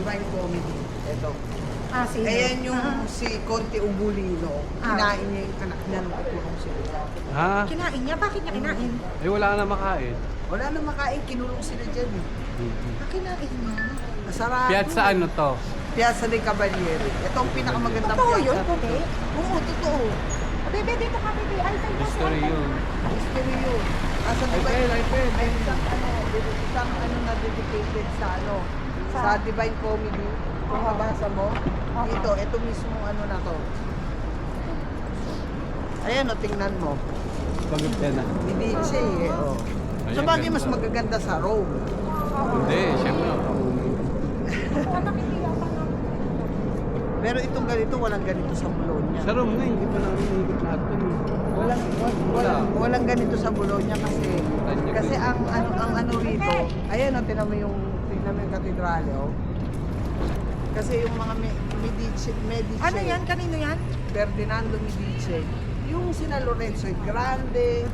Divine Comedy. Ito. Ah, sino? Ayan yung si Conte Ugulino. Kinain niya yung anak niya nung ikulong sila. Ha? Kinain niya? Bakit niya kinain? Eh, wala na makain. Wala na makain, kinulong sila dyan eh. Ah, kinain niya? Masarap. Piazza ano to? Piazza de Cavalieri. Ito ang pinakamagandang Totoo piazza. yun, Puti? Oo, totoo. Bebe, dito kami. Alpay na History yun. History yun. Asa Divine, may isang ano na dedicated sa ano, sa Divine Comedy. Kung mabasa mo, ito mismo ano na to. Ayan o, tingnan mo. Pagod yan na. Medici eh. Oh. Ayan, So bagay mas ganda. magaganda sa Rome. Hindi, syempre. Pero itong ganito, walang ganito sa Bologna. Sa room na, hindi pa namin ikot lahat dun. Walang ganito sa Bologna kasi ang ano rito, ayan o, tingnan mo yung katedrale oh. Kasi yung mga Medici, Ano yan? Kanino yan? Ferdinando Medici, yung sina Lorenzo el Grande,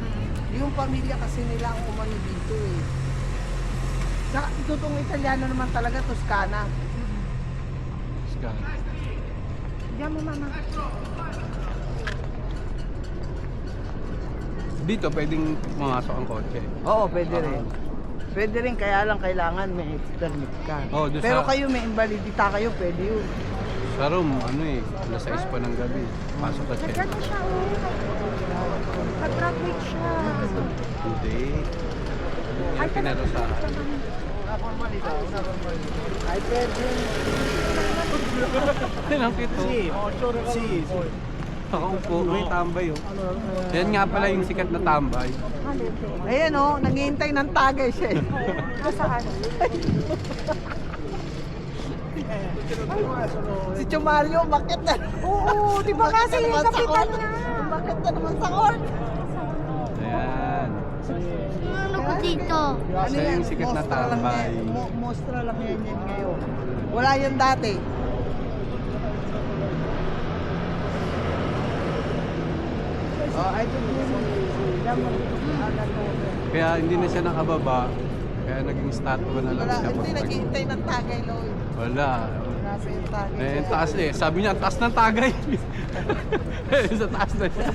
yung pamilya kasi nila ang umano dito eh. Saka itutong Italiano naman talaga, Toscana. Ska. Diyan mo, mama. Dito, pwedeng pumasok ang kotse. Oo, pwede rin. Pwede rin, kaya lang kailangan may permit ka. Oo, doon Pero sa- kayo may invalidita kayo, pwede yun. Sa room, ano eh, alas 6 pa ng gabi. Pasok ka check. Nag-ano siya, oh. Nag-graduate siya. Hindi. Ay, Pinaro sa... Ay, pwede. Ilang pito? Nakaupo, may tambay oh. Yan nga pala yung sikat na tambay. Ayan o, naghihintay ng tagay siya eh. Saan? Si Chumario, bakit na? Oo, di ba kasi yung kapitan niya? Bakit na naman sa court? Ayan. Ano ko dito? Siya yung sikat na Mostra lang tambay. yan. Mostra lang yan ngayon. Wala yan dati. Oh, I don't Kaya hindi na siya nakababa. Kaya naging statue na lang Wala, siya. hindi pag- naghihintay ng tagay, Lloyd. Wala. Nasa yung tagay. Eh, taas eh. Sabi niya, taas ng tagay. Sa taas na siya.